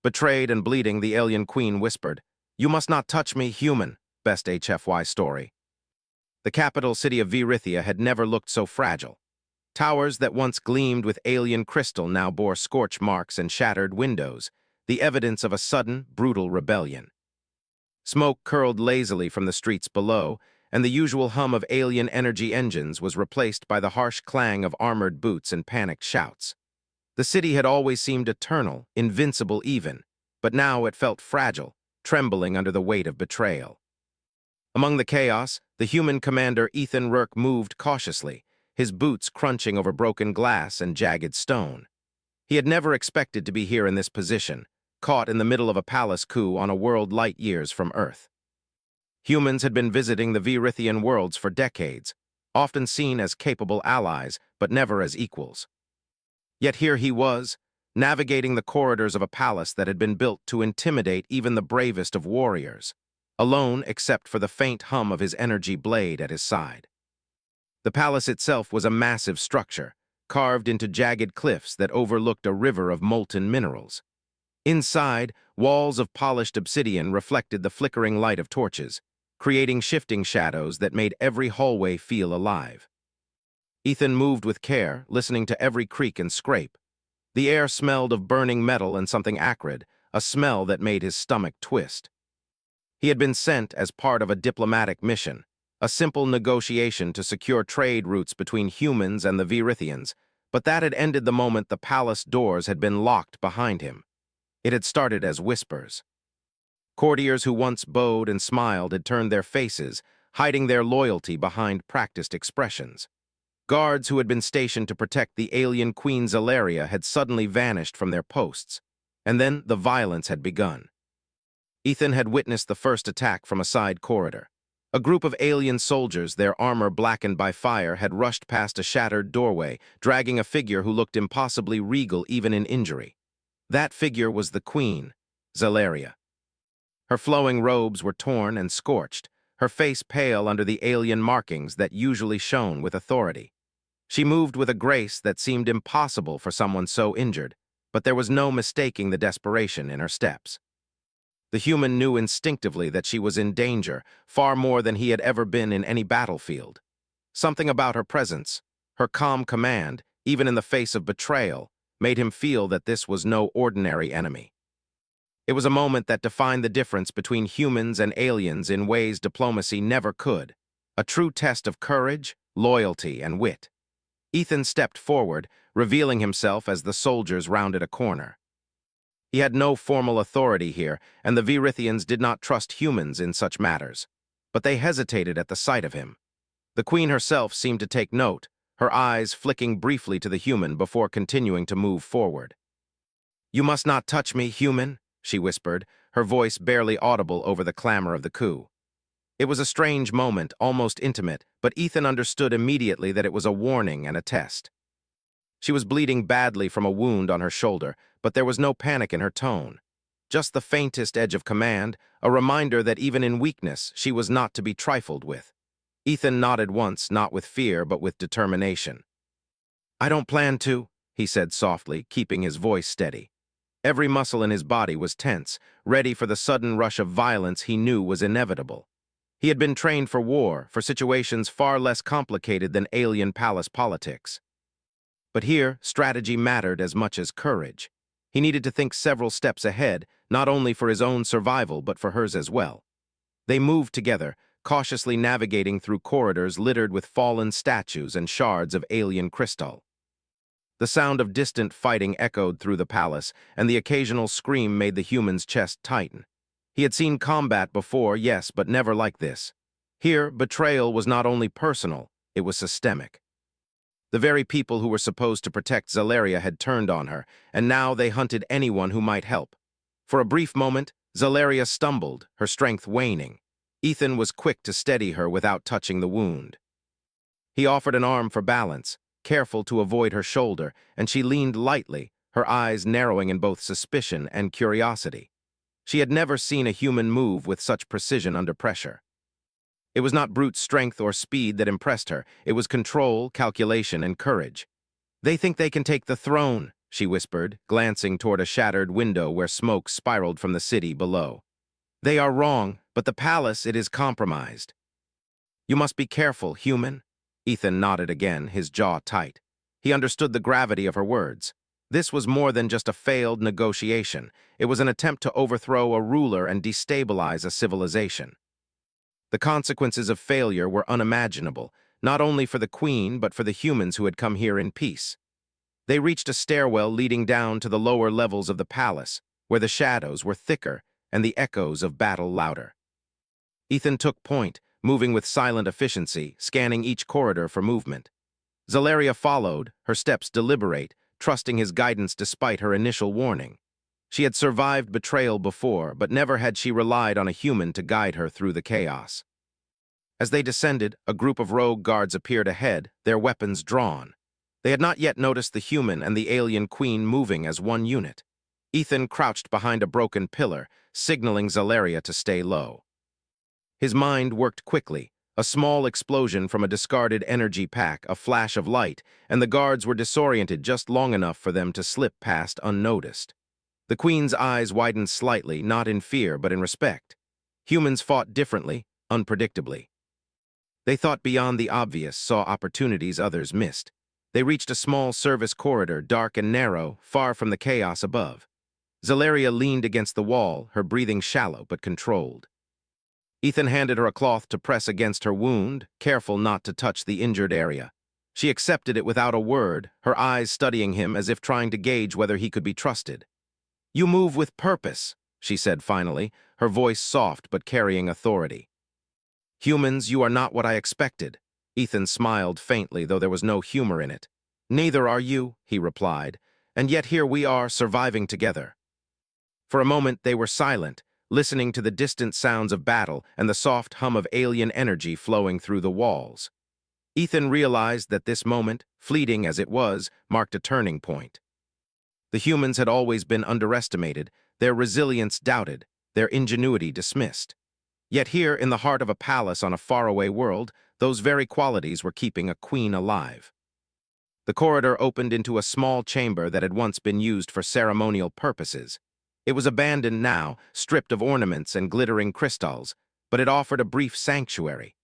Betrayed and bleeding, the alien queen whispered, "You must not touch me, human." Best HFY story. The capital city of Vyrithia had never looked so fragile. Towers that once gleamed with alien crystal now bore scorch marks and shattered windows, the evidence of a sudden, brutal rebellion. Smoke curled lazily from the streets below, and the usual hum of alien energy engines was replaced by the harsh clang of armored boots and panicked shouts. The city had always seemed eternal, invincible even, but now it felt fragile, trembling under the weight of betrayal. Among the chaos, the human commander Ethan Rourke moved cautiously, his boots crunching over broken glass and jagged stone. He had never expected to be here in this position, caught in the middle of a palace coup on a world light years from Earth. Humans had been visiting the Vyrithian worlds for decades, often seen as capable allies, but never as equals. Yet here he was, navigating the corridors of a palace that had been built to intimidate even the bravest of warriors, alone except for the faint hum of his energy blade at his side. The palace itself was a massive structure, carved into jagged cliffs that overlooked a river of molten minerals. Inside, walls of polished obsidian reflected the flickering light of torches, creating shifting shadows that made every hallway feel alive. Ethan moved with care, listening to every creak and scrape. The air smelled of burning metal and something acrid, a smell that made his stomach twist. He had been sent as part of a diplomatic mission, a simple negotiation to secure trade routes between humans and the Vyrithians, but that had ended the moment the palace doors had been locked behind him. It had started as whispers. Courtiers who once bowed and smiled had turned their faces, hiding their loyalty behind practiced expressions. Guards who had been stationed to protect the alien Queen Zalaria had suddenly vanished from their posts, and then the violence had begun. Ethan had witnessed the first attack from a side corridor. A group of alien soldiers, their armor blackened by fire, had rushed past a shattered doorway, dragging a figure who looked impossibly regal even in injury. That figure was the Queen, Zalaria. Her flowing robes were torn and scorched, her face pale under the alien markings that usually shone with authority. She moved with a grace that seemed impossible for someone so injured, but there was no mistaking the desperation in her steps. The human knew instinctively that she was in danger, far more than he had ever been in any battlefield. Something about her presence, her calm command, even in the face of betrayal, made him feel that this was no ordinary enemy. It was a moment that defined the difference between humans and aliens in ways diplomacy never could, a true test of courage, loyalty, and wit. Ethan stepped forward, revealing himself as the soldiers rounded a corner. He had no formal authority here, and the Vyrithians did not trust humans in such matters, but they hesitated at the sight of him. The queen herself seemed to take note, her eyes flicking briefly to the human before continuing to move forward. "You must not touch me, human," she whispered, her voice barely audible over the clamor of the coup. It was a strange moment, almost intimate, but Ethan understood immediately that it was a warning and a test. She was bleeding badly from a wound on her shoulder, but there was no panic in her tone. Just the faintest edge of command, a reminder that even in weakness, she was not to be trifled with. Ethan nodded once, not with fear, but with determination. "I don't plan to," he said softly, keeping his voice steady. Every muscle in his body was tense, ready for the sudden rush of violence he knew was inevitable. He had been trained for war, for situations far less complicated than alien palace politics. But here, strategy mattered as much as courage. He needed to think several steps ahead, not only for his own survival, but for hers as well. They moved together, cautiously navigating through corridors littered with fallen statues and shards of alien crystal. The sound of distant fighting echoed through the palace, and the occasional scream made the human's chest tighten. He had seen combat before, yes, but never like this. Here, betrayal was not only personal, it was systemic. The very people who were supposed to protect Zalaria had turned on her, and now they hunted anyone who might help. For a brief moment, Zalaria stumbled, her strength waning. Ethan was quick to steady her without touching the wound. He offered an arm for balance, careful to avoid her shoulder, and she leaned lightly, her eyes narrowing in both suspicion and curiosity. She had never seen a human move with such precision under pressure. It was not brute strength or speed that impressed her, it was control, calculation, and courage. "They think they can take the throne," she whispered, glancing toward a shattered window where smoke spiraled from the city below. They are wrong, but the palace, it is compromised. You must be careful, human. Ethan nodded again, his jaw tight. He understood the gravity of her words. This was more than just a failed negotiation. It was an attempt to overthrow a ruler and destabilize a civilization. The consequences of failure were unimaginable, not only for the queen but for the humans who had come here in peace. They reached a stairwell leading down to the lower levels of the palace, where the shadows were thicker and the echoes of battle louder. Ethan took point, moving with silent efficiency, scanning each corridor for movement. Zalaria followed, her steps deliberate, trusting his guidance despite her initial warning. She had survived betrayal before, but never had she relied on a human to guide her through the chaos. As they descended, a group of rogue guards appeared ahead, their weapons drawn. They had not yet noticed the human and the alien queen moving as one unit. Ethan crouched behind a broken pillar, signaling Zalaria to stay low. His mind worked quickly. A small explosion from a discarded energy pack, a flash of light, and the guards were disoriented just long enough for them to slip past unnoticed. The queen's eyes widened slightly, not in fear but in respect. Humans fought differently, unpredictably. They thought beyond the obvious, saw opportunities others missed. They reached a small service corridor, dark and narrow, far from the chaos above. Zalaria leaned against the wall, her breathing shallow but controlled. Ethan handed her a cloth to press against her wound, careful not to touch the injured area. She accepted it without a word, her eyes studying him as if trying to gauge whether he could be trusted. "You move with purpose," she said finally, her voice soft but carrying authority. "Humans, you are not what I expected." Ethan smiled faintly, though there was no humor in it. "Neither are you," he replied, "and yet here we are, surviving together." For a moment they were silent, listening to the distant sounds of battle and the soft hum of alien energy flowing through the walls. Ethan realized that this moment, fleeting as it was, marked a turning point. The humans had always been underestimated, their resilience doubted, their ingenuity dismissed. Yet here, in the heart of a palace on a faraway world, those very qualities were keeping a queen alive. The corridor opened into a small chamber that had once been used for ceremonial purposes. It was abandoned now, stripped of ornaments and glittering crystals, but it offered a brief sanctuary.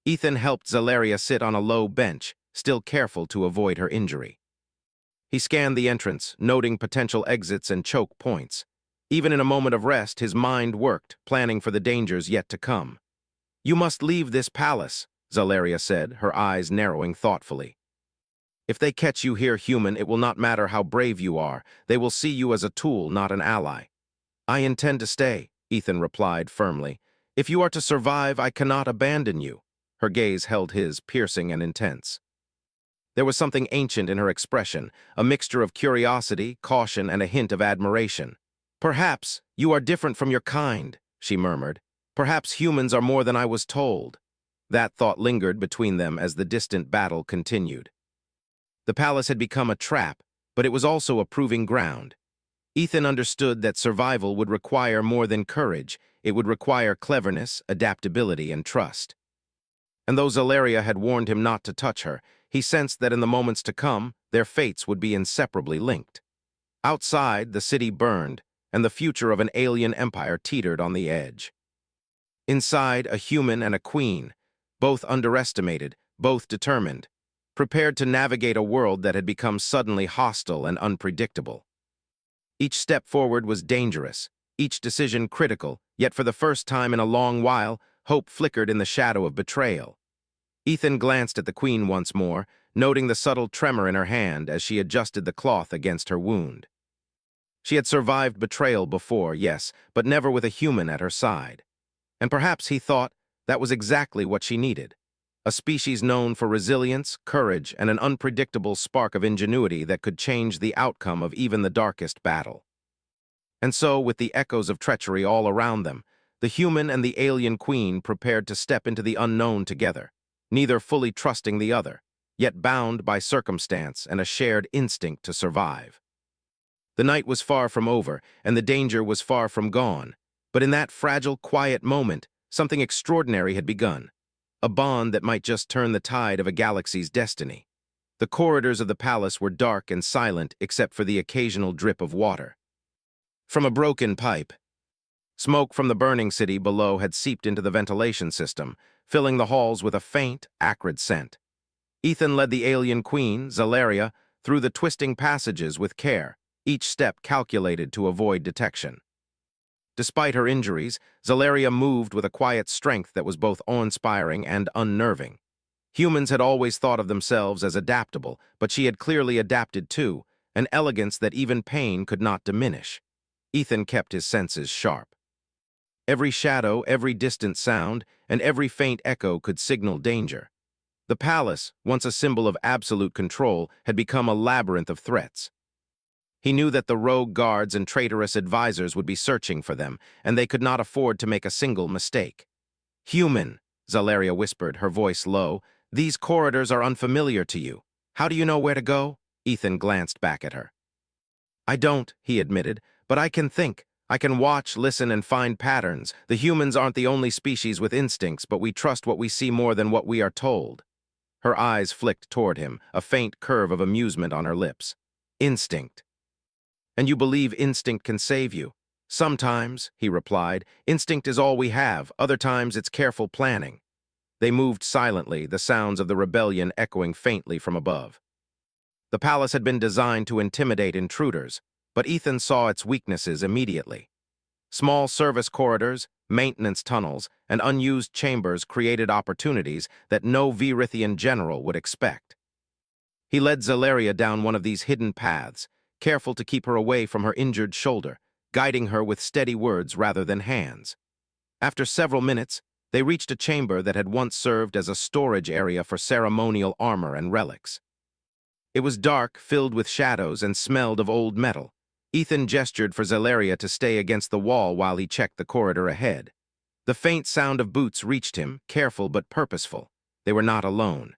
Ethan helped Zalaria sit on a low bench, still careful to avoid her injury. He scanned the entrance, noting potential exits and choke points. Even in a moment of rest, his mind worked, planning for the dangers yet to come. "You must leave this palace," Zalaria said, her eyes narrowing thoughtfully. "If they catch you here, human, it will not matter how brave you are. They will see you as a tool, not an ally." "I intend to stay," Ethan replied firmly. "If you are to survive, I cannot abandon you." Her gaze held his, piercing and intense. There was something ancient in her expression, a mixture of curiosity, caution, and a hint of admiration. "Perhaps you are different from your kind," she murmured. "Perhaps humans are more than I was told." That thought lingered between them as the distant battle continued. The palace had become a trap, but it was also a proving ground. Ethan understood that survival would require more than courage. It would require cleverness, adaptability, and trust. And though Zalaria had warned him not to touch her, he sensed that in the moments to come, their fates would be inseparably linked. Outside, the city burned, and the future of an alien empire teetered on the edge. Inside, a human and a queen, both underestimated, both determined, prepared to navigate a world that had become suddenly hostile and unpredictable. Each step forward was dangerous, each decision critical, yet for the first time in a long while, hope flickered in the shadow of betrayal. Ethan glanced at the queen once more, noting the subtle tremor in her hand as she adjusted the cloth against her wound. She had survived betrayal before, yes, but never with a human at her side. And perhaps, he thought, that was exactly what she needed. A species known for resilience, courage, and an unpredictable spark of ingenuity that could change the outcome of even the darkest battle. And so, with the echoes of treachery all around them, the human and the alien queen prepared to step into the unknown together, neither fully trusting the other, yet bound by circumstance and a shared instinct to survive. The night was far from over, and the danger was far from gone, but in that fragile, quiet moment, something extraordinary had begun, a bond that might just turn the tide of a galaxy's destiny. The corridors of the palace were dark and silent except for the occasional drip of water from a broken pipe. Smoke from the burning city below had seeped into the ventilation system, filling the halls with a faint, acrid scent. Ethan led the alien queen, Zalaria, through the twisting passages with care, each step calculated to avoid detection. Despite her injuries, Zalaria moved with a quiet strength that was both awe-inspiring and unnerving. Humans had always thought of themselves as adaptable, but she had clearly adapted too, an elegance that even pain could not diminish. Ethan kept his senses sharp. Every shadow, every distant sound, and every faint echo could signal danger. The palace, once a symbol of absolute control, had become a labyrinth of threats. He knew that the rogue guards and traitorous advisors would be searching for them, and they could not afford to make a single mistake. "Human," Zalaria whispered, her voice low, "these corridors are unfamiliar to you. How do you know where to go?" Ethan glanced back at her. "I don't," he admitted, "but I can think. I can watch, listen, and find patterns. The humans aren't the only species with instincts, but we trust what we see more than what we are told." Her eyes flicked toward him, a faint curve of amusement on her lips. "Instinct. And you believe instinct can save you?" "Sometimes," he replied. "Instinct is all we have. Other times it's careful planning." They moved silently, the sounds of the rebellion echoing faintly from above. The palace had been designed to intimidate intruders, but Ethan saw its weaknesses immediately. Small service corridors, maintenance tunnels, and unused chambers created opportunities that no Virithian general would expect. He led Zalaria down one of these hidden paths, careful to keep her away from her injured shoulder, guiding her with steady words rather than hands. After several minutes, they reached a chamber that had once served as a storage area for ceremonial armor and relics. It was dark, filled with shadows, and smelled of old metal. Ethan gestured for Zalaria to stay against the wall while he checked the corridor ahead. The faint sound of boots reached him, careful but purposeful. They were not alone.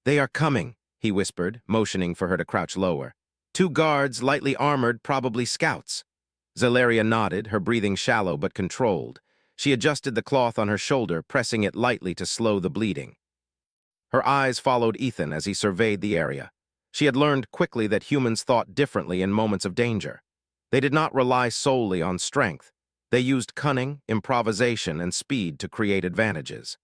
"They are coming," he whispered, motioning for her to crouch lower. "Two guards, lightly armored, probably scouts." Zalaria nodded, her breathing shallow but controlled. She adjusted the cloth on her shoulder, pressing it lightly to slow the bleeding. Her eyes followed Ethan as he surveyed the area. She had learned quickly that humans thought differently in moments of danger. They did not rely solely on strength. They used cunning, improvisation, and speed to create advantages.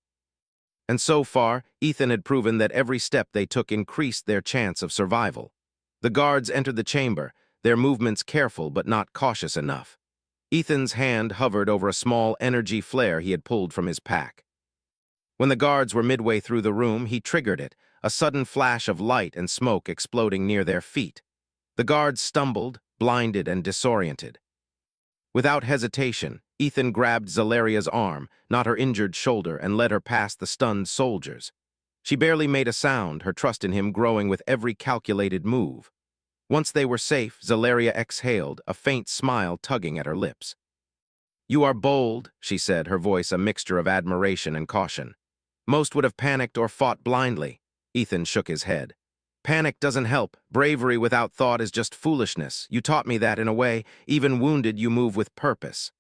And so far, Ethan had proven that every step they took increased their chance of survival. The guards entered the chamber, their movements careful but not cautious enough. Ethan's hand hovered over a small energy flare he had pulled from his pack. When the guards were midway through the room, he triggered it, a sudden flash of light and smoke exploding near their feet. The guards stumbled, blinded and disoriented. Without hesitation, Ethan grabbed Zalaria's arm, not her injured shoulder, and led her past the stunned soldiers. She barely made a sound, her trust in him growing with every calculated move. Once they were safe, Zalaria exhaled, a faint smile tugging at her lips. "You are bold," she said, her voice a mixture of admiration and caution. "Most would have panicked or fought blindly." Ethan shook his head. "Panic doesn't help. Bravery without thought is just foolishness. You taught me that in a way. Even wounded, you move with purpose."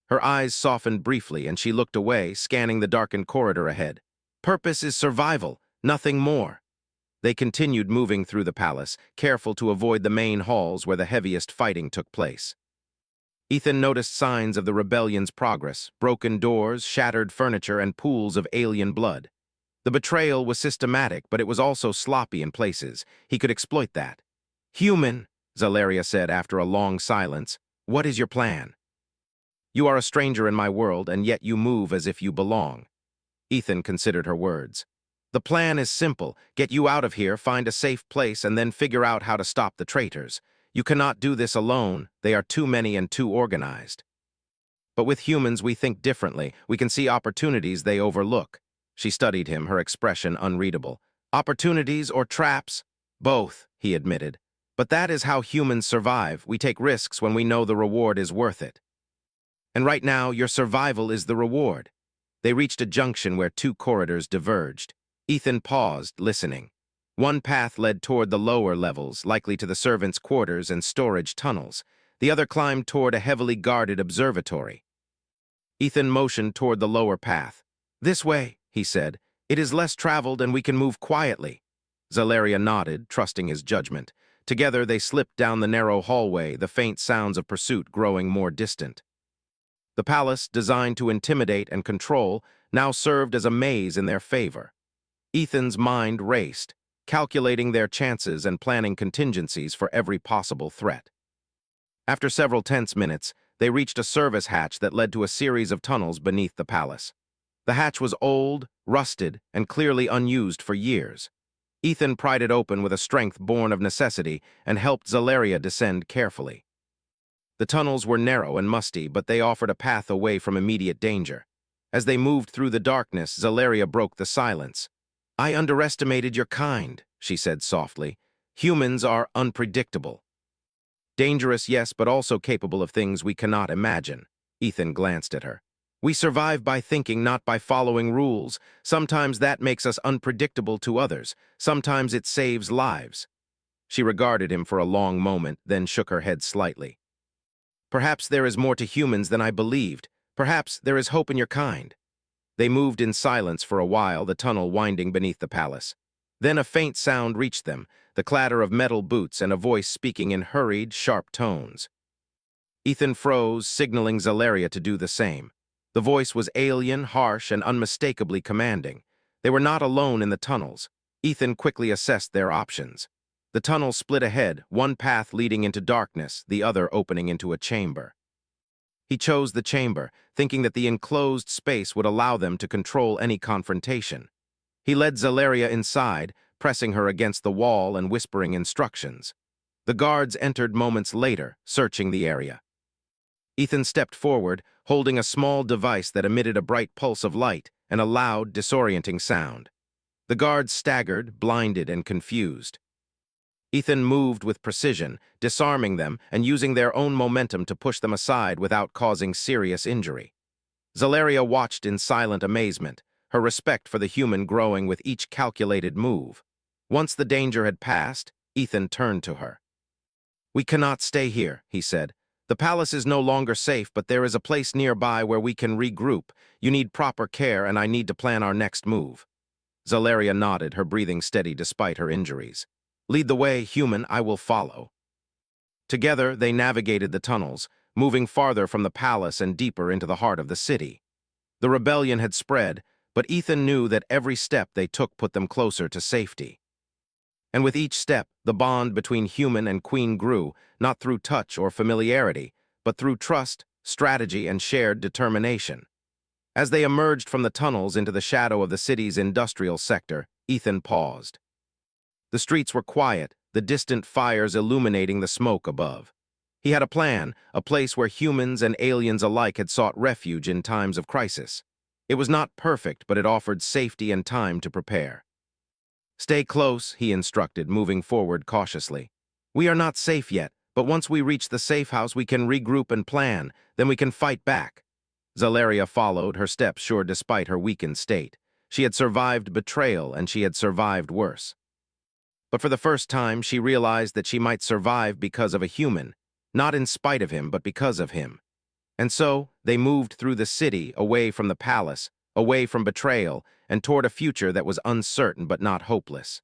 Her eyes softened briefly, and she looked away, scanning the darkened corridor ahead. "Purpose is survival, nothing more." They continued moving through the palace, careful to avoid the main halls where the heaviest fighting took place. Ethan noticed signs of the rebellion's progress, broken doors, shattered furniture, and pools of alien blood. The betrayal was systematic, but it was also sloppy in places. He could exploit that. "Human," Zalaria said after a long silence, "what is your plan?" "You are a stranger in my world, and yet you move as if you belong." Ethan considered her words. "The plan is simple. Get you out of here, find a safe place, and then figure out how to stop the traitors. You cannot do this alone. They are too many and too organized. But with humans, we think differently. We can see opportunities they overlook." She studied him, her expression unreadable. "Opportunities or traps?" "Both," he admitted. "But that is how humans survive. We take risks when we know the reward is worth it. And right now, your survival is the reward." They reached a junction where two corridors diverged. Ethan paused, listening. One path led toward the lower levels, likely to the servants' quarters and storage tunnels. The other climbed toward a heavily guarded observatory. Ethan motioned toward the lower path. "This way," he said. "It is less traveled and we can move quietly." Zaleria nodded, trusting his judgment. Together they slipped down the narrow hallway, the faint sounds of pursuit growing more distant. The palace, designed to intimidate and control, now served as a maze in their favor. Ethan's mind raced, calculating their chances and planning contingencies for every possible threat. After several tense minutes, they reached a service hatch that led to a series of tunnels beneath the palace. The hatch was old, rusted, and clearly unused for years. Ethan pried it open with a strength born of necessity and helped Zaleria descend carefully. The tunnels were narrow and musty, but they offered a path away from immediate danger. As they moved through the darkness, Zaleria broke the silence. "I underestimated your kind," she said softly. "Humans are unpredictable." "Dangerous, yes, but also capable of things we cannot imagine." Ethan glanced at her. "We survive by thinking, not by following rules. Sometimes that makes us unpredictable to others. Sometimes it saves lives." She regarded him for a long moment, then shook her head slightly. "Perhaps there is more to humans than I believed. Perhaps there is hope in your kind." They moved in silence for a while, the tunnel winding beneath the palace. Then a faint sound reached them, the clatter of metal boots and a voice speaking in hurried, sharp tones. Ethan froze, signaling Zaleria to do the same. The voice was alien, harsh, and unmistakably commanding. They were not alone in the tunnels. Ethan quickly assessed their options. The tunnels split ahead, one path leading into darkness, the other opening into a chamber. He chose the chamber, thinking that the enclosed space would allow them to control any confrontation. He led Zaleria inside, pressing her against the wall and whispering instructions. The guards entered moments later, searching the area. Ethan stepped forward, holding a small device that emitted a bright pulse of light and a loud, disorienting sound. The guards staggered, blinded and confused. Ethan moved with precision, disarming them and using their own momentum to push them aside without causing serious injury. Zaleria watched in silent amazement, her respect for the human growing with each calculated move. Once the danger had passed, Ethan turned to her. "We cannot stay here," he said. "The palace is no longer safe, but there is a place nearby where we can regroup. You need proper care, and I need to plan our next move." Zaleria nodded, her breathing steady despite her injuries. "Lead the way, human, I will follow." Together, they navigated the tunnels, moving farther from the palace and deeper into the heart of the city. The rebellion had spread, but Ethan knew that every step they took put them closer to safety. And with each step, the bond between human and queen grew, not through touch or familiarity, but through trust, strategy, and shared determination. As they emerged from the tunnels into the shadow of the city's industrial sector, Ethan paused. The streets were quiet, the distant fires illuminating the smoke above. He had a plan, a place where humans and aliens alike had sought refuge in times of crisis. It was not perfect, but it offered safety and time to prepare. "Stay close," he instructed, moving forward cautiously. "We are not safe yet, but once we reach the safe house we can regroup and plan, then we can fight back." Zaleria followed, her steps sure despite her weakened state. She had survived betrayal, and she had survived worse. But for the first time, she realized that she might survive because of a human, not in spite of him, but because of him. And so, they moved through the city, away from the palace, away from betrayal, and toward a future that was uncertain but not hopeless.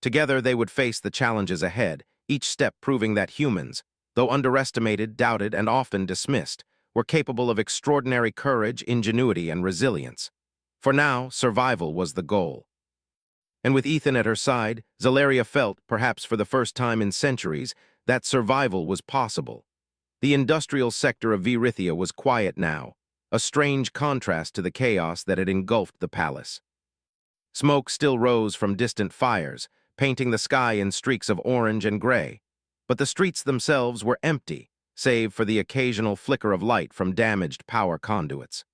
Together, they would face the challenges ahead, each step proving that humans, though underestimated, doubted, and often dismissed, were capable of extraordinary courage, ingenuity, and resilience. For now, survival was the goal. And with Ethan at her side, Zaleria felt, perhaps for the first time in centuries, that survival was possible. The industrial sector of Vierythia was quiet now, a strange contrast to the chaos that had engulfed the palace. Smoke still rose from distant fires, painting the sky in streaks of orange and gray, but the streets themselves were empty, save for the occasional flicker of light from damaged power conduits.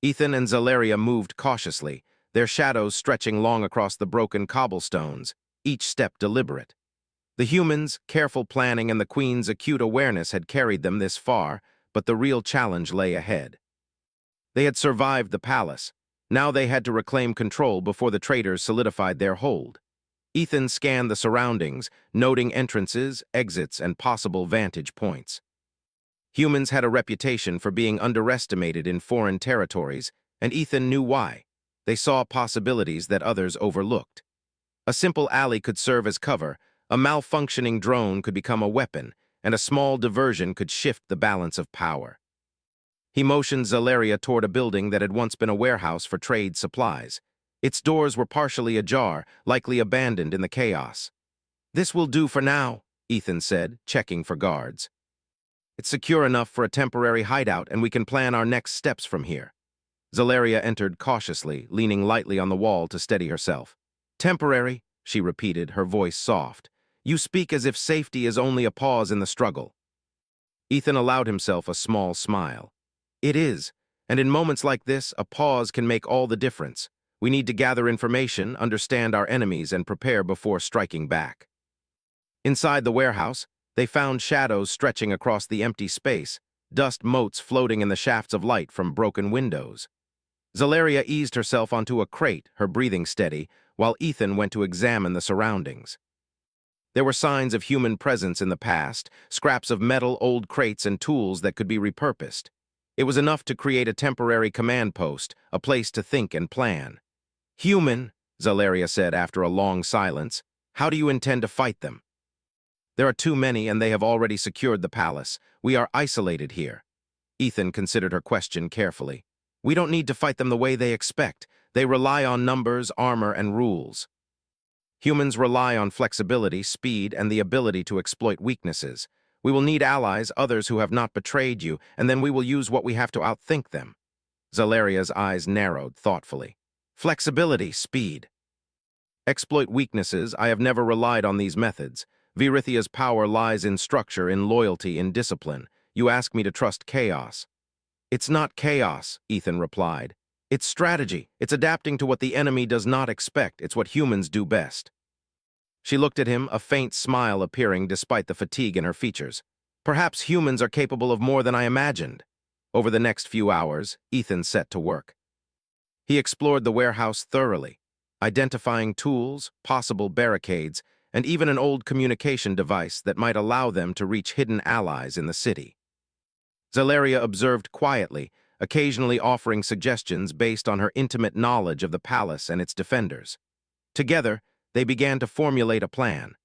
Ethan and Zaleria moved cautiously, their shadows stretching long across the broken cobblestones, each step deliberate. The humans' careful planning and the Queen's acute awareness had carried them this far, but the real challenge lay ahead. They had survived the palace. Now they had to reclaim control before the traitors solidified their hold. Ethan scanned the surroundings, noting entrances, exits, and possible vantage points. Humans had a reputation for being underestimated in foreign territories, and Ethan knew why. They saw possibilities that others overlooked. A simple alley could serve as cover, a malfunctioning drone could become a weapon, and a small diversion could shift the balance of power. He motioned Zalaria toward a building that had once been a warehouse for trade supplies. Its doors were partially ajar, likely abandoned in the chaos. "This will do for now," Ethan said, checking for guards. "It's secure enough for a temporary hideout, and we can plan our next steps from here." Zalaria entered cautiously, leaning lightly on the wall to steady herself. "Temporary," she repeated, her voice soft. "You speak as if safety is only a pause in the struggle." Ethan allowed himself a small smile. "It is, and in moments like this, a pause can make all the difference. We need to gather information, understand our enemies, and prepare before striking back." Inside the warehouse, they found shadows stretching across the empty space, dust motes floating in the shafts of light from broken windows. Zalaria eased herself onto a crate, her breathing steady, while Ethan went to examine the surroundings. There were signs of human presence in the past, scraps of metal, old crates, and tools that could be repurposed. It was enough to create a temporary command post, a place to think and plan. "Human," Zalaria said after a long silence, "how do you intend to fight them?" "There are too many, and they have already secured the palace. We are isolated here." Ethan considered her question carefully. "We don't need to fight them the way they expect. They rely on numbers, armor, and rules. Humans rely on flexibility, speed, and the ability to exploit weaknesses. We will need allies, others who have not betrayed you, and then we will use what we have to outthink them." Zalaria's eyes narrowed thoughtfully. "Flexibility, speed. Exploit weaknesses. I have never relied on these methods. Virithia's power lies in structure, in loyalty, in discipline. You ask me to trust chaos." "It's not chaos," Ethan replied. "It's strategy. It's adapting to what the enemy does not expect. It's what humans do best." She looked at him, a faint smile appearing despite the fatigue in her features. "Perhaps humans are capable of more than I imagined." Over the next few hours, Ethan set to work. He explored the warehouse thoroughly, identifying tools, possible barricades, and even an old communication device that might allow them to reach hidden allies in the city. Zalaria observed quietly, occasionally offering suggestions based on her intimate knowledge of the palace and its defenders. Together, they began to formulate a plan,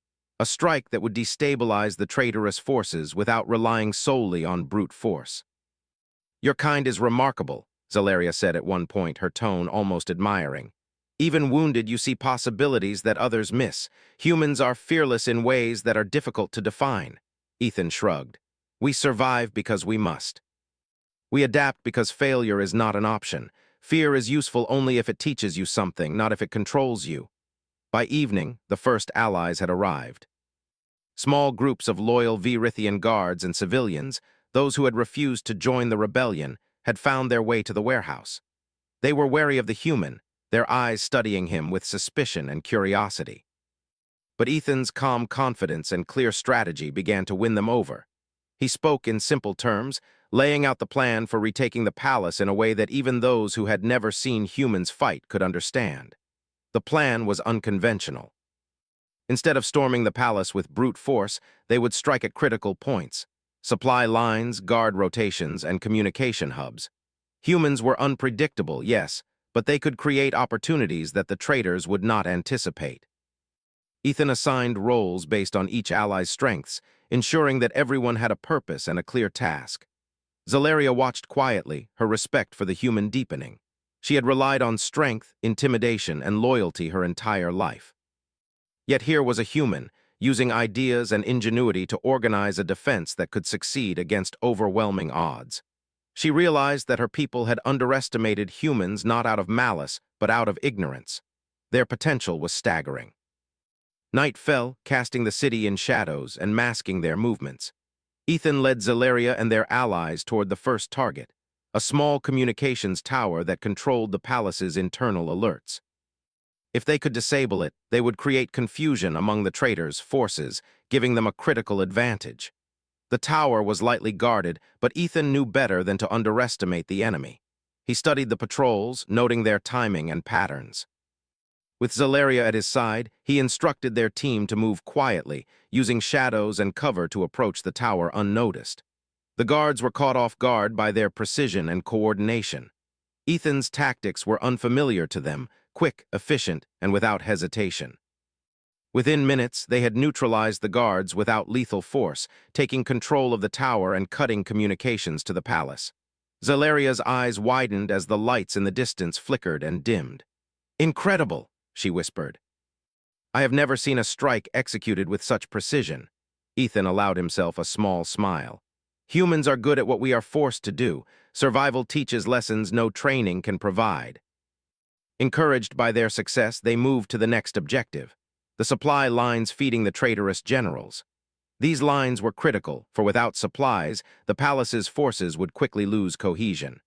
a strike that would destabilize the traitorous forces without relying solely on brute force. "Your kind is remarkable," Zalaria said at one point, her tone almost admiring. "Even wounded, you see possibilities that others miss. Humans are fearless in ways that are difficult to define." Ethan shrugged. "We survive because we must. We adapt because failure is not an option. Fear is useful only if it teaches you something, not if it controls you." By evening, the first allies had arrived. Small groups of loyal Virithian guards and civilians, those who had refused to join the rebellion, had found their way to the warehouse. They were wary of the human, their eyes studying him with suspicion and curiosity. But Ethan's calm confidence and clear strategy began to win them over. He spoke in simple terms, laying out the plan for retaking the palace in a way that even those who had never seen humans fight could understand. The plan was unconventional. Instead of storming the palace with brute force, they would strike at critical points: supply lines, guard rotations, and communication hubs. Humans were unpredictable, yes, but they could create opportunities that the traitors would not anticipate. Ethan assigned roles based on each ally's strengths, ensuring that everyone had a purpose and a clear task. Zalaria watched quietly, her respect for the human deepening. She had relied on strength, intimidation, and loyalty her entire life. Yet here was a human, using ideas and ingenuity to organize a defense that could succeed against overwhelming odds. She realized that her people had underestimated humans not out of malice, but out of ignorance. Their potential was staggering. Night fell, casting the city in shadows and masking their movements. Ethan led Zalaria and their allies toward the first target, a small communications tower that controlled the palace's internal alerts. If they could disable it, they would create confusion among the traitors' forces, giving them a critical advantage. The tower was lightly guarded, but Ethan knew better than to underestimate the enemy. He studied the patrols, noting their timing and patterns. With Zalaria at his side, he instructed their team to move quietly, using shadows and cover to approach the tower unnoticed. The guards were caught off guard by their precision and coordination. Ethan's tactics were unfamiliar to them, quick, efficient, and without hesitation. Within minutes, they had neutralized the guards without lethal force, taking control of the tower and cutting communications to the palace. Zalaria's eyes widened as the lights in the distance flickered and dimmed. "Incredible," she whispered. "I have never seen a strike executed with such precision." Ethan allowed himself a small smile. "Humans are good at what we are forced to do. Survival teaches lessons no training can provide." Encouraged by their success, they moved to the next objective, the supply lines feeding the traitorous generals. These lines were critical, for without supplies, the palace's forces would quickly lose cohesion.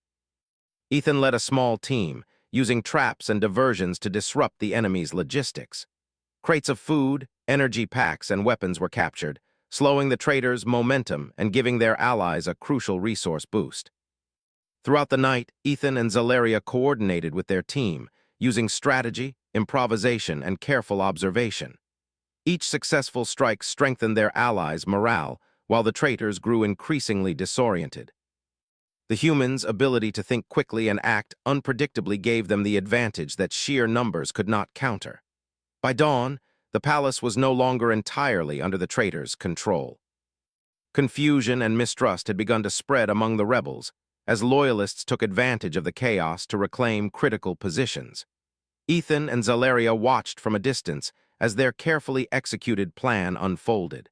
Ethan led a small team, using traps and diversions to disrupt the enemy's logistics. Crates of food, energy packs, and weapons were captured, slowing the traitors' momentum and giving their allies a crucial resource boost. Throughout the night, Ethan and Zalaria coordinated with their team, using strategy, improvisation, and careful observation. Each successful strike strengthened their allies' morale, while the traitors grew increasingly disoriented. The humans' ability to think quickly and act unpredictably gave them the advantage that sheer numbers could not counter. By dawn, the palace was no longer entirely under the traitors' control. Confusion and mistrust had begun to spread among the rebels, as loyalists took advantage of the chaos to reclaim critical positions. Ethan and Zalaria watched from a distance as their carefully executed plan unfolded.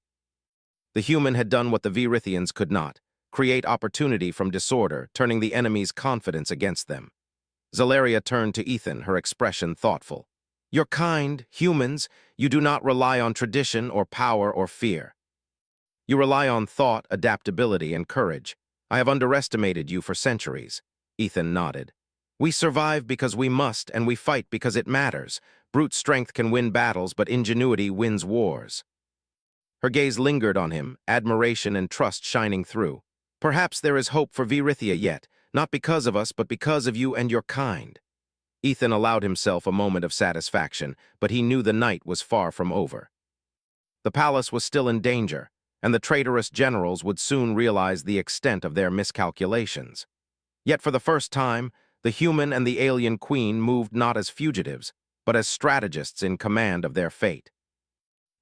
The human had done what the Virithians could not, create opportunity from disorder, turning the enemy's confidence against them. Zalaria turned to Ethan, her expression thoughtful. "You're kind, humans. You do not rely on tradition or power or fear. You rely on thought, adaptability, and courage. I have underestimated you for centuries." Ethan nodded. "We survive because we must, and we fight because it matters. Brute strength can win battles, but ingenuity wins wars." Her gaze lingered on him, admiration and trust shining through. "Perhaps there is hope for Virithia yet, not because of us, but because of you and your kind." Ethan allowed himself a moment of satisfaction, but he knew the night was far from over. The palace was still in danger, and the traitorous generals would soon realize the extent of their miscalculations. Yet for the first time, the human and the alien queen moved not as fugitives, but as strategists in command of their fate.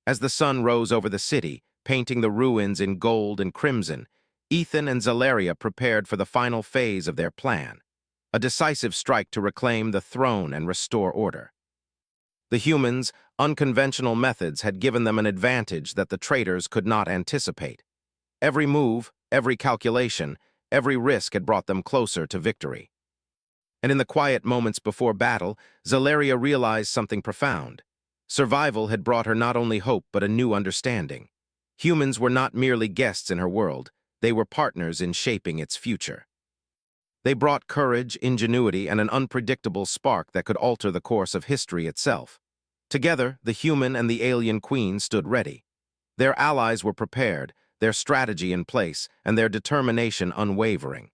As the sun rose over the city, painting the ruins in gold and crimson, Ethan and Zalaria prepared for the final phase of their plan, a decisive strike to reclaim the throne and restore order. The humans' unconventional methods had given them an advantage that the traitors could not anticipate. Every move, every calculation, every risk had brought them closer to victory. And in the quiet moments before battle, Zalaria realized something profound. Survival had brought her not only hope but a new understanding. Humans were not merely guests in her world, they were partners in shaping its future. They brought courage, ingenuity, and an unpredictable spark that could alter the course of history itself. Together, the human and the alien queen stood ready. Their allies were prepared, their strategy in place, and their determination unwavering.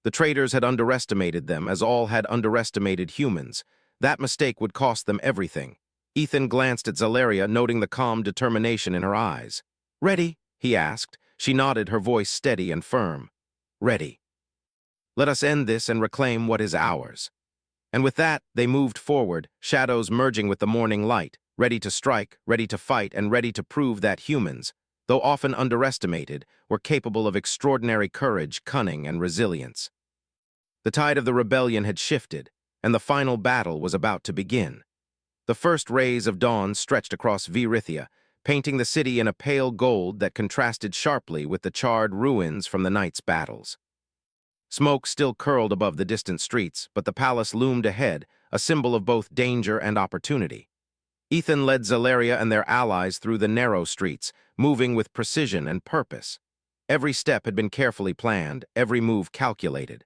The traitors had underestimated them, as all had underestimated humans. That mistake would cost them everything. Ethan glanced at Zalaria, noting the calm determination in her eyes. "Ready?" he asked. She nodded, her voice steady and firm. "Ready. Let us end this and reclaim what is ours." And with that, they moved forward, shadows merging with the morning light, ready to strike, ready to fight, and ready to prove that humans, though often underestimated, were capable of extraordinary courage, cunning, and resilience. The tide of the rebellion had shifted, and the final battle was about to begin. The first rays of dawn stretched across Virithia, painting the city in a pale gold that contrasted sharply with the charred ruins from the night's battles. Smoke still curled above the distant streets, but the palace loomed ahead, a symbol of both danger and opportunity. Ethan led Zalaria and their allies through the narrow streets, moving with precision and purpose. Every step had been carefully planned, every move calculated.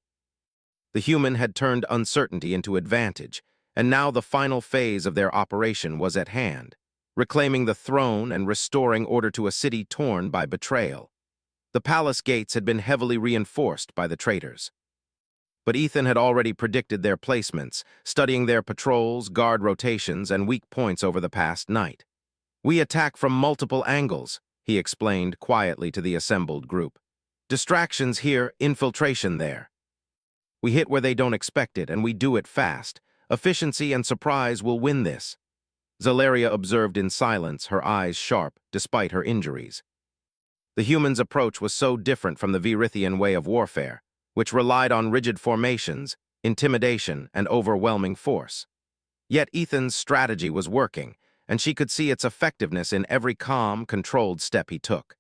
The human had turned uncertainty into advantage, and now the final phase of their operation was at hand, reclaiming the throne and restoring order to a city torn by betrayal. The palace gates had been heavily reinforced by the traitors. But Ethan had already predicted their placements, studying their patrols, guard rotations, and weak points over the past night. "We attack from multiple angles," he explained quietly to the assembled group. "Distractions here, infiltration there. We hit where they don't expect it, and we do it fast. Efficiency and surprise will win this." Zalaria observed in silence, her eyes sharp, despite her injuries. The humans' approach was so different from the Virithian way of warfare, which relied on rigid formations, intimidation, and overwhelming force. Yet Ethan's strategy was working, and she could see its effectiveness in every calm, controlled step he took.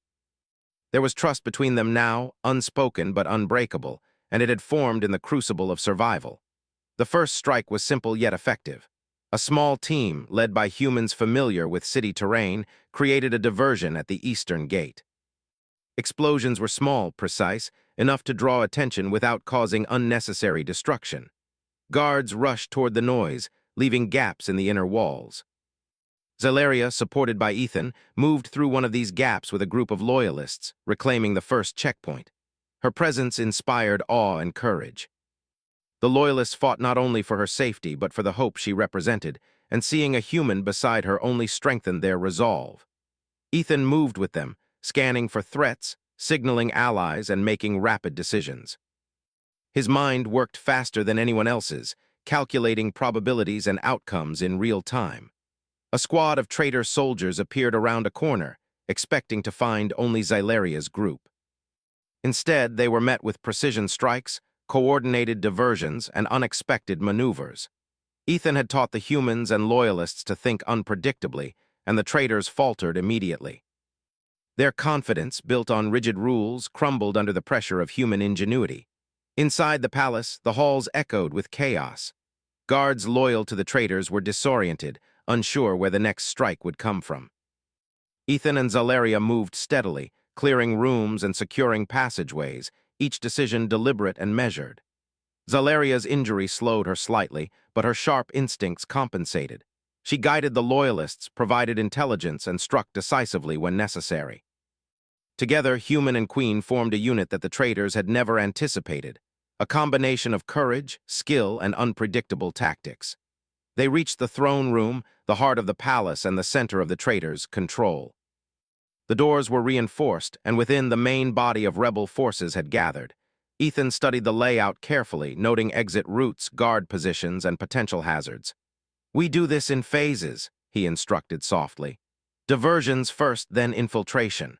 There was trust between them now, unspoken but unbreakable, and it had formed in the crucible of survival. The first strike was simple yet effective. A small team, led by humans familiar with city terrain, created a diversion at the eastern gate. Explosions were small, precise, enough to draw attention without causing unnecessary destruction. Guards rushed toward the noise, leaving gaps in the inner walls. Zalaria, supported by Ethan, moved through one of these gaps with a group of loyalists, reclaiming the first checkpoint. Her presence inspired awe and courage. The loyalists fought not only for her safety but for the hope she represented, and seeing a human beside her only strengthened their resolve. Ethan moved with them, scanning for threats, signaling allies, and making rapid decisions. His mind worked faster than anyone else's, calculating probabilities and outcomes in real time. A squad of traitor soldiers appeared around a corner, expecting to find only Zalaria's group. Instead, they were met with precision strikes, coordinated diversions, and unexpected maneuvers. Ethan had taught the humans and loyalists to think unpredictably, and the traitors faltered immediately. Their confidence, built on rigid rules, crumbled under the pressure of human ingenuity. Inside the palace, the halls echoed with chaos. Guards loyal to the traitors were disoriented, unsure where the next strike would come from. Ethan and Zalaria moved steadily, clearing rooms and securing passageways, each decision deliberate and measured. Zalaria's injury slowed her slightly, but her sharp instincts compensated. She guided the loyalists, provided intelligence, and struck decisively when necessary. Together, Human and Queen formed a unit that the traitors had never anticipated, a combination of courage, skill, and unpredictable tactics. They reached the throne room, the heart of the palace and the center of the traitors' control. The doors were reinforced, and within the main body of rebel forces had gathered. Ethan studied the layout carefully, noting exit routes, guard positions, and potential hazards. "We do this in phases," he instructed softly. "Diversions first, then infiltration.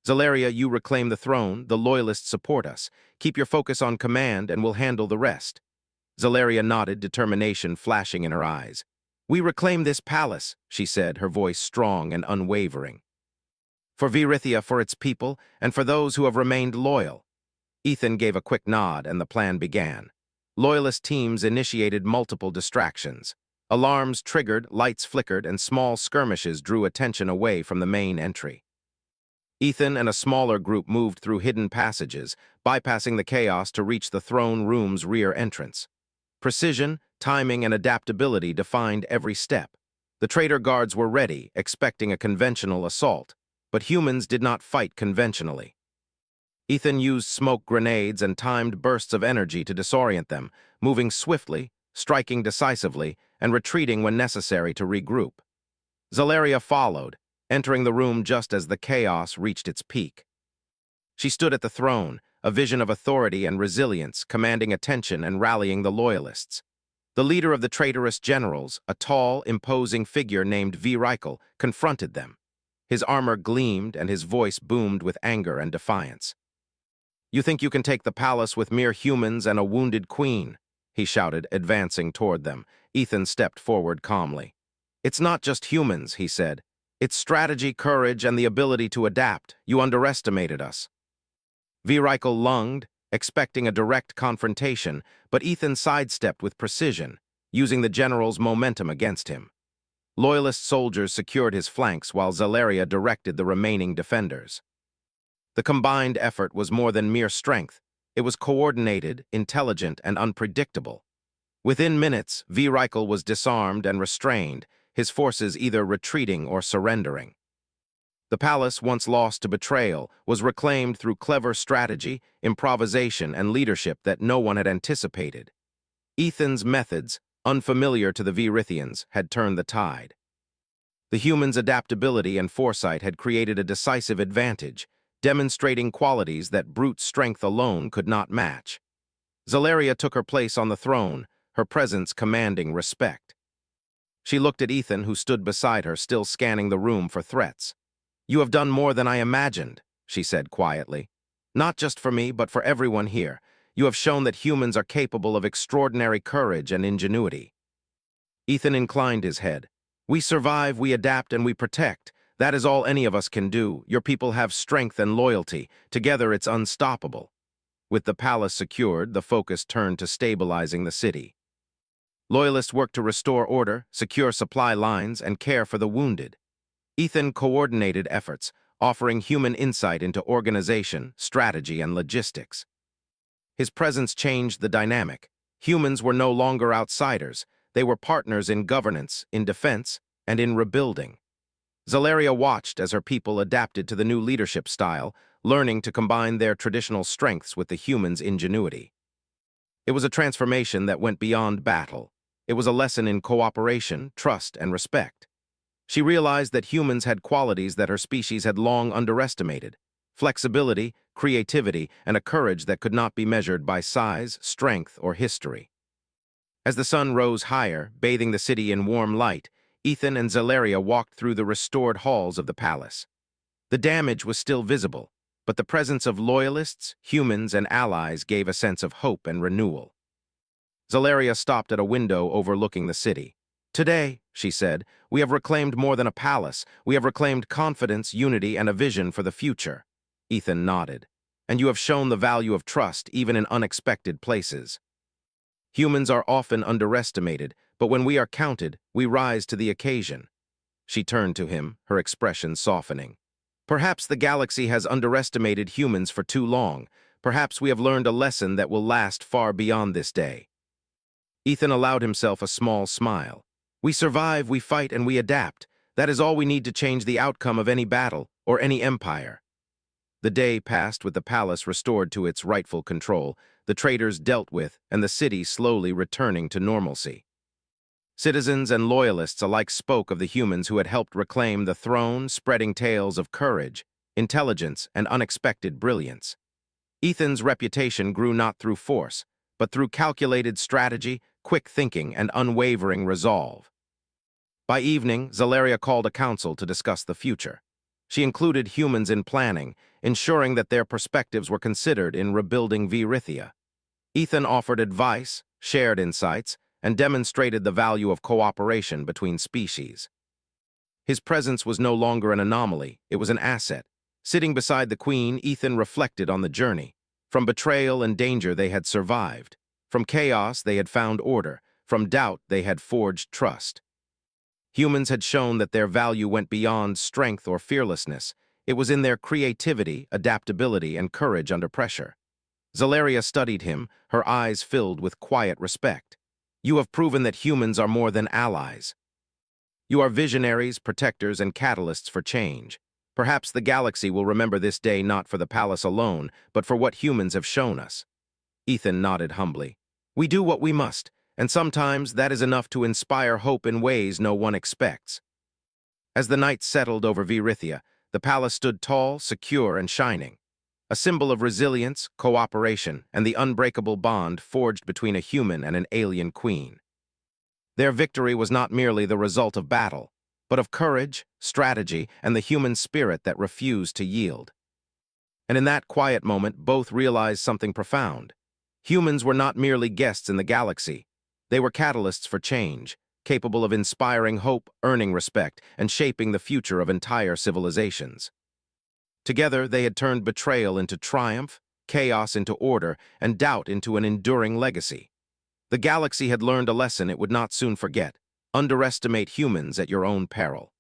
Zalaria, you reclaim the throne, the loyalists support us. Keep your focus on command, and we'll handle the rest." Zalaria nodded, determination flashing in her eyes. "We reclaim this palace," she said, her voice strong and unwavering. "For Virithia, for its people, and for those who have remained loyal." Ethan gave a quick nod, and the plan began. Loyalist teams initiated multiple distractions. Alarms triggered, lights flickered, and small skirmishes drew attention away from the main entry. Ethan and a smaller group moved through hidden passages, bypassing the chaos to reach the throne room's rear entrance. Precision, timing, and adaptability defined every step. The traitor guards were ready, expecting a conventional assault, but humans did not fight conventionally. Ethan used smoke grenades and timed bursts of energy to disorient them, moving swiftly, striking decisively, and retreating when necessary to regroup. Zalaria followed, entering the room just as the chaos reached its peak. She stood at the throne, a vision of authority and resilience, commanding attention and rallying the loyalists. The leader of the traitorous generals, a tall, imposing figure named Virikel, confronted them. His armor gleamed and his voice boomed with anger and defiance. "You think you can take the palace with mere humans and a wounded queen?" he shouted, advancing toward them. Ethan stepped forward calmly. "It's not just humans," he said. "It's strategy, courage, and the ability to adapt. You underestimated us." Virikel lunged, expecting a direct confrontation, but Ethan sidestepped with precision, using the general's momentum against him. Loyalist soldiers secured his flanks while Zalaria directed the remaining defenders. The combined effort was more than mere strength. It was coordinated, intelligent, and unpredictable. Within minutes, Virikel was disarmed and restrained, his forces either retreating or surrendering. The palace, once lost to betrayal, was reclaimed through clever strategy, improvisation, and leadership that no one had anticipated. Ethan's methods, unfamiliar to the Virithians, had turned the tide. The humans' adaptability and foresight had created a decisive advantage, demonstrating qualities that brute strength alone could not match. Zalaria took her place on the throne, her presence commanding respect. She looked at Ethan, who stood beside her, still scanning the room for threats. "You have done more than I imagined," she said quietly. "Not just for me, but for everyone here. You have shown that humans are capable of extraordinary courage and ingenuity." Ethan inclined his head. "We survive, we adapt, and we protect. That is all any of us can do. Your people have strength and loyalty. Together it's unstoppable." With the palace secured, the focus turned to stabilizing the city. Loyalists worked to restore order, secure supply lines, and care for the wounded. Ethan coordinated efforts, offering human insight into organization, strategy, and logistics. His presence changed the dynamic. Humans were no longer outsiders. They were partners in governance, in defense, and in rebuilding. Zalaria watched as her people adapted to the new leadership style, learning to combine their traditional strengths with the humans' ingenuity. It was a transformation that went beyond battle. It was a lesson in cooperation, trust, and respect. She realized that humans had qualities that her species had long underestimated: flexibility, creativity, and a courage that could not be measured by size, strength, or history. As the sun rose higher, bathing the city in warm light, Ethan and Zalaria walked through the restored halls of the palace. The damage was still visible, but the presence of loyalists, humans, and allies gave a sense of hope and renewal. Zalaria stopped at a window overlooking the city. "Today," she said, "we have reclaimed more than a palace. We have reclaimed confidence, unity, and a vision for the future." Ethan nodded. "And you have shown the value of trust, even in unexpected places." Humans are often underestimated, but when we are counted, we rise to the occasion. She turned to him, her expression softening. "Perhaps the galaxy has underestimated humans for too long. Perhaps we have learned a lesson that will last far beyond this day." Ethan allowed himself a small smile. "We survive, we fight, and we adapt. That is all we need to change the outcome of any battle or any empire." The day passed with the palace restored to its rightful control, the traitors dealt with, and the city slowly returning to normalcy. Citizens and loyalists alike spoke of the humans who had helped reclaim the throne, spreading tales of courage, intelligence, and unexpected brilliance. Ethan's reputation grew not through force, but through calculated strategy, quick thinking, and unwavering resolve. By evening, Zalaria called a council to discuss the future. She included humans in planning, ensuring that their perspectives were considered in rebuilding Viewerithia. Ethan offered advice, shared insights, and demonstrated the value of cooperation between species. His presence was no longer an anomaly, it was an asset. Sitting beside the Queen, Ethan reflected on the journey. From betrayal and danger they had survived. From chaos they had found order. From doubt they had forged trust. Humans had shown that their value went beyond strength or fearlessness. It was in their creativity, adaptability, and courage under pressure. Zalaria studied him, her eyes filled with quiet respect. "You have proven that humans are more than allies. You are visionaries, protectors, and catalysts for change. Perhaps the galaxy will remember this day not for the palace alone, but for what humans have shown us." Ethan nodded humbly. "We do what we must, and sometimes that is enough to inspire hope in ways no one expects." As the night settled over Viewerithia, the palace stood tall, secure, and shining, a symbol of resilience, cooperation, and the unbreakable bond forged between a human and an alien queen. Their victory was not merely the result of battle, but of courage, strategy, and the human spirit that refused to yield. And in that quiet moment, both realized something profound. Humans were not merely guests in the galaxy. They were catalysts for change, capable of inspiring hope, earning respect, and shaping the future of entire civilizations. Together, they had turned betrayal into triumph, chaos into order, and doubt into an enduring legacy. The galaxy had learned a lesson it would not soon forget: underestimate humans at your own peril.